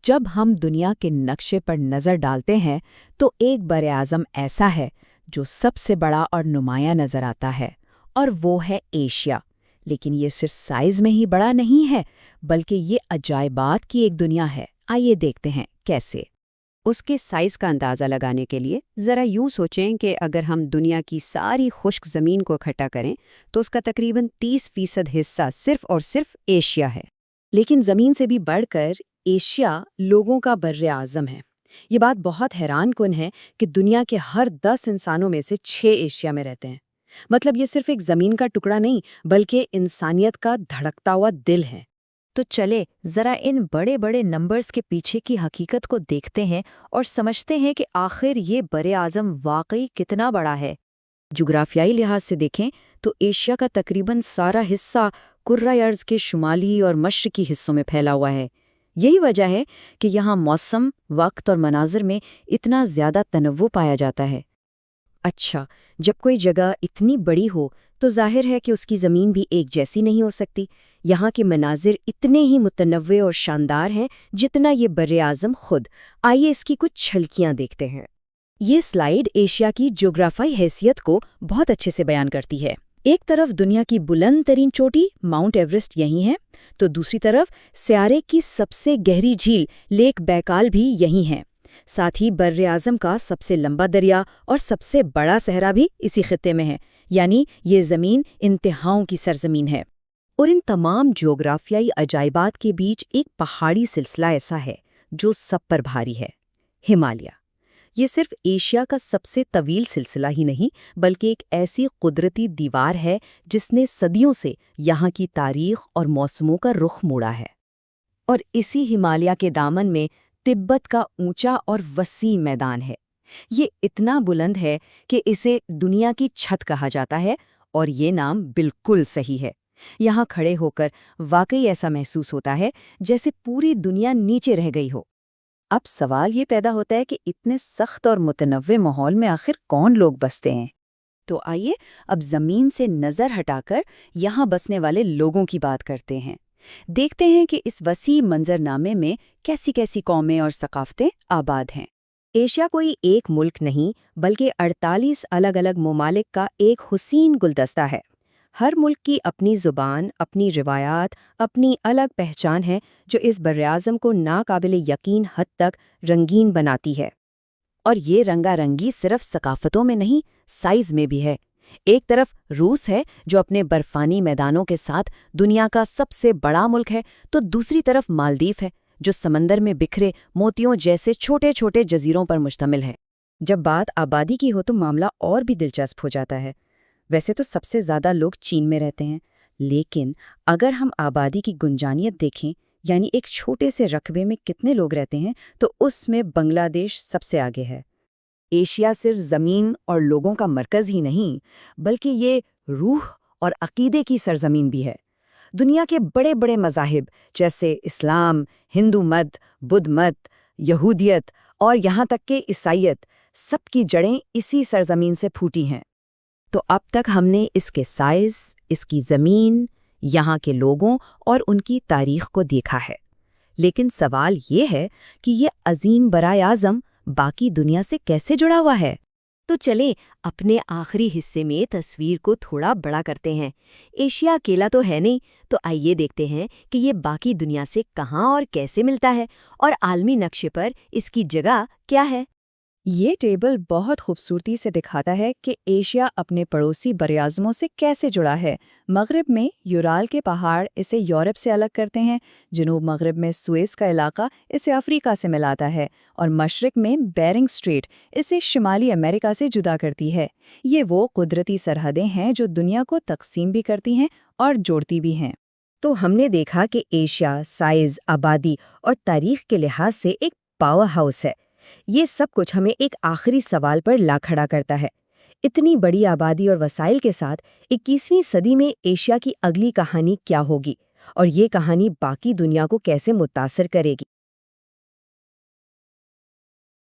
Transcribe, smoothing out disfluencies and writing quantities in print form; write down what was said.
جب ہم دنیا کے نقشے پر نظر ڈالتے ہیں تو ایک براعظم ایسا ہے جو سب سے بڑا اور نمایاں نظر آتا ہے، اور وہ ہے ایشیا۔ لیکن یہ صرف سائز میں ہی بڑا نہیں ہے، بلکہ یہ عجائبات کی ایک دنیا ہے۔ آئیے دیکھتے ہیں کیسے۔ اس کے سائز کا اندازہ لگانے کے لیے ذرا یوں سوچیں کہ اگر ہم دنیا کی ساری خشک زمین کو اکٹھا کریں تو اس کا تقریباً 30% حصہ صرف اور صرف ایشیا ہے۔ لیکن زمین سے بھی بڑھ کر ایشیا لوگوں کا براعظم ہے۔ یہ بات بہت حیران کن ہے کہ دنیا کے ہر 10 انسانوں میں سے 6 ایشیا میں رہتے ہیں۔ مطلب یہ صرف ایک زمین کا ٹکڑا نہیں بلکہ انسانیت کا دھڑکتا ہوا دل ہے۔ تو چلے ذرا ان بڑے بڑے نمبرز کے پیچھے کی حقیقت کو دیکھتے ہیں اور سمجھتے ہیں کہ آخر یہ براعظم واقعی کتنا بڑا ہے۔ جغرافیائی لحاظ سے دیکھیں تو ایشیا کا تقریباً سارا حصہ کرۂ ارض کے شمالی اور مشرقی حصوں میں پھیلا ہوا ہے۔ یہی وجہ ہے کہ یہاں موسم، وقت اور مناظر میں اتنا زیادہ تنوع پایا جاتا ہے۔ اچھا، جب کوئی جگہ اتنی بڑی ہو تو ظاہر ہے کہ اس کی زمین بھی ایک جیسی نہیں ہو سکتی۔ یہاں کے مناظر اتنے ہی متنوع اور شاندار ہیں جتنا یہ براعظم خود۔ آئیے اس کی کچھ جھلکیاں دیکھتے ہیں۔ یہ سلائیڈ ایشیا کی جغرافیائی حیثیت کو بہت اچھے سے بیان کرتی ہے۔ ایک طرف دنیا کی بلند ترین چوٹی ماؤنٹ ایورسٹ یہیں ہے، تو دوسری طرف سیارے کی سب سے گہری جھیل لیک بیکال بھی یہیں ہے۔ ساتھ ہی براعظم کا سب سے لمبا دریا اور سب سے بڑا صحرا بھی اسی خطے میں ہے، یعنی یہ زمین انتہاؤں کی سرزمین ہے۔ اور ان تمام جغرافیائی عجائبات کے بیچ ایک پہاڑی سلسلہ ایسا ہے جو سب پر بھاری ہے: ہمالیہ۔ یہ صرف ایشیا کا سب سے طویل سلسلہ ہی نہیں بلکہ ایک ایسی قدرتی دیوار ہے جس نے صدیوں سے یہاں کی تاریخ اور موسموں کا رخ موڑا ہے۔ اور اسی ہمالیہ کے دامن میں تبت کا اونچا اور وسیع میدان ہے۔ یہ اتنا بلند ہے کہ اسے دنیا کی چھت کہا جاتا ہے، اور یہ نام بالکل صحیح ہے۔ یہاں کھڑے ہو کر واقعی ایسا محسوس ہوتا ہے جیسے پوری دنیا نیچے رہ گئی ہو۔ اب سوال یہ پیدا ہوتا ہے کہ اتنے سخت اور متنوع ماحول میں آخر کون لوگ بستے ہیں؟ تو آئیے اب زمین سے نظر ہٹا کر یہاں بسنے والے لوگوں کی بات کرتے ہیں۔ دیکھتے ہیں کہ اس وسیع منظرنامے میں کیسی کیسی قومیں اور ثقافتیں آباد ہیں۔ ایشیا کوئی ایک ملک نہیں بلکہ 48 الگ الگ ممالک کا ایک حسین گلدستہ ہے۔ ہر ملک کی اپنی زبان، اپنی روایات، اپنی الگ پہچان ہے جو اس براعظم کو ناقابل یقین حد تک رنگین بناتی ہے۔ اور یہ رنگا رنگی صرف ثقافتوں میں نہیں، سائز میں بھی ہے۔ ایک طرف روس ہے جو اپنے برفانی میدانوں کے ساتھ دنیا کا سب سے بڑا ملک ہے، تو دوسری طرف مالدیپ ہے جو سمندر میں بکھرے موتیوں جیسے چھوٹے چھوٹے جزیروں پر مشتمل ہے۔ جب بات آبادی کی ہو تو معاملہ اور بھی دلچسپ ہو جاتا ہے۔ ویسے تو سب سے زیادہ لوگ چین میں رہتے ہیں، لیکن اگر ہم آبادی کی گنجانیت دیکھیں، یعنی ایک چھوٹے سے رقبے میں کتنے لوگ رہتے ہیں، تو اس میں بنگلہ دیش سب سے آگے ہے۔ ایشیا صرف زمین اور لوگوں کا مرکز ہی نہیں بلکہ یہ روح اور عقیدے کی سرزمین بھی ہے۔ دنیا کے بڑے بڑے مذاہب جیسے اسلام، ہندو مت، بدھ مت، یہودیت اور یہاں تک کہ عیسائیت، سب کی جڑیں اسی سرزمین سے پھوٹی ہیں۔ تو اب تک ہم نے اس کے سائز، اس کی زمین، یہاں کے لوگوں اور ان کی تاریخ کو دیکھا ہے، لیکن سوال یہ ہے کہ یہ عظیم براعظم باقی دنیا سے کیسے جڑا ہوا ہے؟ تو چلیں اپنے آخری حصے میں تصویر کو تھوڑا بڑا کرتے ہیں۔ ایشیا اکیلا تو ہے نہیں، تو آئیے دیکھتے ہیں کہ یہ باقی دنیا سے کہاں اور کیسے ملتا ہے، اور عالمی نقشے پر اس کی جگہ کیا ہے۔ یہ ٹیبل بہت خوبصورتی سے دکھاتا ہے کہ ایشیا اپنے پڑوسی براعظموں سے کیسے جڑا ہے۔ مغرب میں یورال کے پہاڑ اسے یورپ سے الگ کرتے ہیں، جنوب مغرب میں سوئس کا علاقہ اسے افریقہ سے ملاتا ہے، اور مشرق میں بیرنگ اسٹریٹ اسے شمالی امریکہ سے جدا کرتی ہے۔ یہ وہ قدرتی سرحدیں ہیں جو دنیا کو تقسیم بھی کرتی ہیں اور جوڑتی بھی ہیں۔ تو ہم نے دیکھا کہ ایشیا سائز، آبادی اور تاریخ کے لحاظ سے ایک پاور ہاؤس ہے۔ یہ سب کچھ ہمیں ایک آخری سوال پر لا کھڑا کرتا ہے: اتنی بڑی آبادی اور وسائل کے ساتھ 21ویں صدی میں ایشیا کی اگلی کہانی کیا ہوگی، اور یہ کہانی باقی دنیا کو کیسے متاثر کرے گی؟